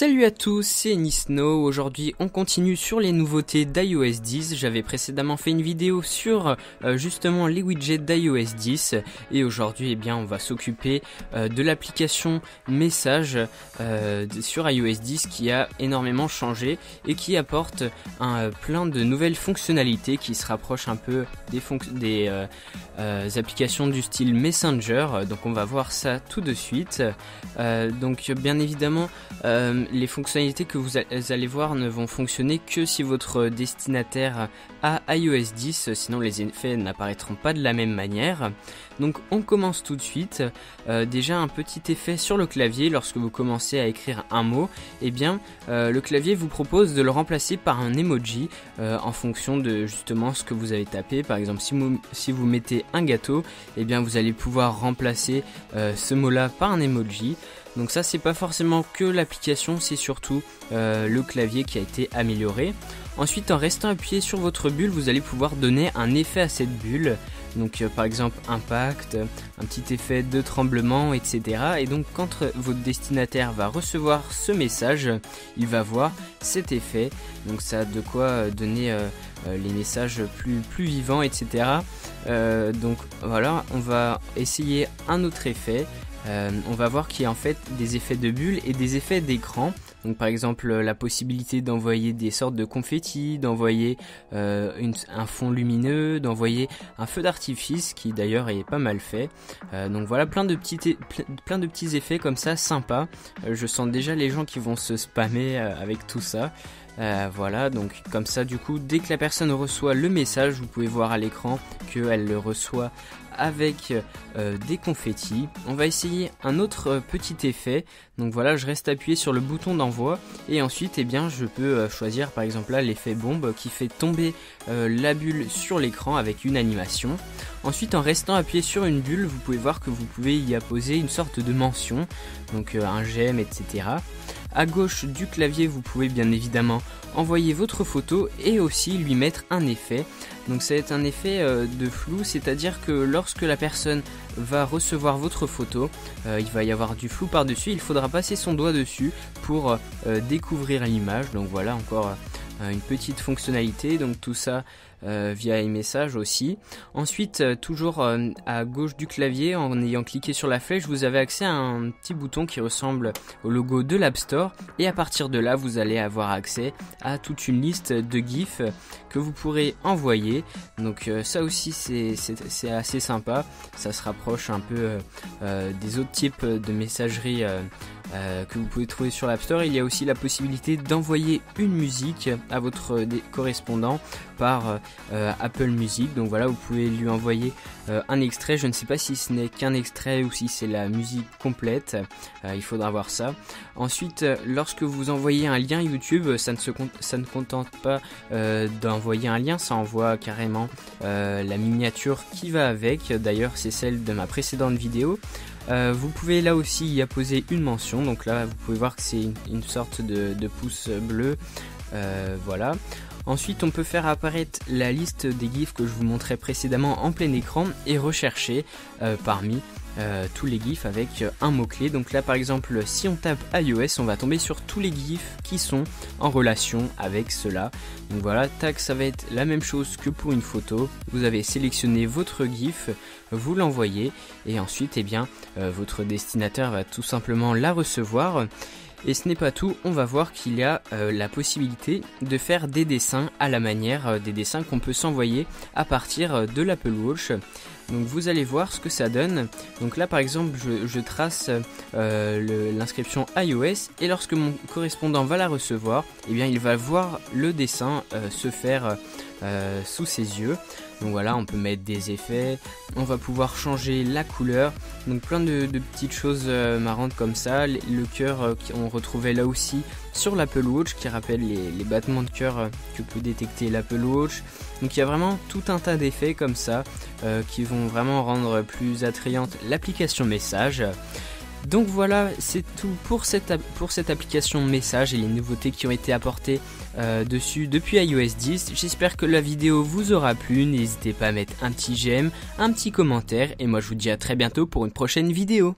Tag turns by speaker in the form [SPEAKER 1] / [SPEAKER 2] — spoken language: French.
[SPEAKER 1] Salut à tous, c'est Nisno. Aujourd'hui on continue sur les nouveautés d'iOS 10. J'avais précédemment fait une vidéo sur justement les widgets d'iOS 10 et aujourd'hui eh bien on va s'occuper de l'application message sur iOS 10 qui a énormément changé et qui apporte plein de nouvelles fonctionnalités qui se rapprochent un peu des applications du style Messenger. Donc on va voir ça tout de suite. Donc bien évidemment les fonctionnalités que vous allez voir ne vont fonctionner que si votre destinataire a iOS 10, sinon les effets n'apparaîtront pas de la même manière. Donc on commence tout de suite. Déjà un petit effet sur le clavier lorsque vous commencez à écrire un mot, eh bien le clavier vous propose de le remplacer par un emoji en fonction de justement ce que vous avez tapé. Par exemple si vous mettez un gâteau, eh bien vous allez pouvoir remplacer ce mot là par un emoji. Donc ça c'est pas forcément que l'application, c'est surtout le clavier qui a été amélioré. Ensuite en restant appuyé sur votre bulle, vous allez pouvoir donner un effet à cette bulle. Donc par exemple impact, un petit effet de tremblement, etc. Et donc quand votre destinataire va recevoir ce message, il va voir cet effet. Donc ça a de quoi donner les messages plus vivants, etc. Donc voilà, on va essayer un autre effet. On va voir qu'il y a en fait des effets de bulles et des effets d'écran. Donc par exemple la possibilité d'envoyer des sortes de confettis, d'envoyer un fond lumineux, d'envoyer un feu d'artifice qui d'ailleurs est pas mal fait. Donc voilà plein de petits effets comme ça sympas. Je sens déjà les gens qui vont se spammer avec tout ça. Voilà, donc comme ça du coup dès que la personne reçoit le message, vous pouvez voir à l'écran qu'elle le reçoit avec des confettis. On va essayer un autre petit effet. Donc voilà, je reste appuyé sur le bouton d'envoi et ensuite eh bien je peux choisir par exemple là l'effet bombe qui fait tomber la bulle sur l'écran avec une animation. Ensuite en restant appuyé sur une bulle, vous pouvez voir que vous pouvez y apposer une sorte de mention, donc un j'aime, etc. À gauche du clavier, vous pouvez bien évidemment envoyer votre photo et aussi lui mettre un effet. Donc ça va être un effet de flou, c'est-à-dire que lorsque la personne va recevoir votre photo, il va y avoir du flou par-dessus, il faudra passer son doigt dessus pour découvrir l'image. Donc voilà encore une petite fonctionnalité, donc tout ça via iMessage aussi. Ensuite toujours à gauche du clavier, en ayant cliqué sur la flèche, vous avez accès à un petit bouton qui ressemble au logo de l'App Store et à partir de là vous allez avoir accès à toute une liste de GIFs que vous pourrez envoyer. Donc ça aussi c'est assez sympa, ça se rapproche un peu des autres types de messagerie que vous pouvez trouver sur l'App Store. Il y a aussi la possibilité d'envoyer une musique à votre correspondant par Apple Music. Donc voilà, vous pouvez lui envoyer un extrait. Je ne sais pas si ce n'est qu'un extrait ou si c'est la musique complète. Il faudra voir ça. Ensuite, lorsque vous envoyez un lien YouTube, ça ne contente pas d'envoyer un lien, ça envoie carrément la miniature qui va avec. D'ailleurs, c'est celle de ma précédente vidéo. Vous pouvez là aussi y apposer une mention, donc là vous pouvez voir que c'est une sorte de pouce bleu, voilà. Ensuite on peut faire apparaître la liste des GIFs que je vous montrais précédemment en plein écran et rechercher parmi tous les GIFs avec un mot-clé. Donc là par exemple si on tape iOS, on va tomber sur tous les GIFs qui sont en relation avec cela. Donc voilà, tac, ça va être la même chose que pour une photo. Vous avez sélectionné votre GIF, vous l'envoyez et ensuite eh bien votre destinataire va tout simplement la recevoir. Et ce n'est pas tout, on va voir qu'il y a la possibilité de faire des dessins à la manière des dessins qu'on peut s'envoyer à partir de l'Apple Watch. Donc vous allez voir ce que ça donne. Donc là par exemple je trace l'inscription iOS et lorsque mon correspondant va la recevoir, eh bien il va voir le dessin se faire sous ses yeux. Donc voilà, on peut mettre des effets, on va pouvoir changer la couleur, donc plein de petites choses marrantes comme ça. Le cœur qu'on retrouvait là aussi sur l'Apple Watch qui rappelle les battements de cœur que peut détecter l'Apple Watch. Donc il y a vraiment tout un tas d'effets comme ça qui vont vraiment rendre plus attrayante l'application message. Donc voilà, c'est tout pour cette application message et les nouveautés qui ont été apportées dessus depuis iOS 10. J'espère que la vidéo vous aura plu, n'hésitez pas à mettre un petit j'aime, un petit commentaire et moi je vous dis à très bientôt pour une prochaine vidéo.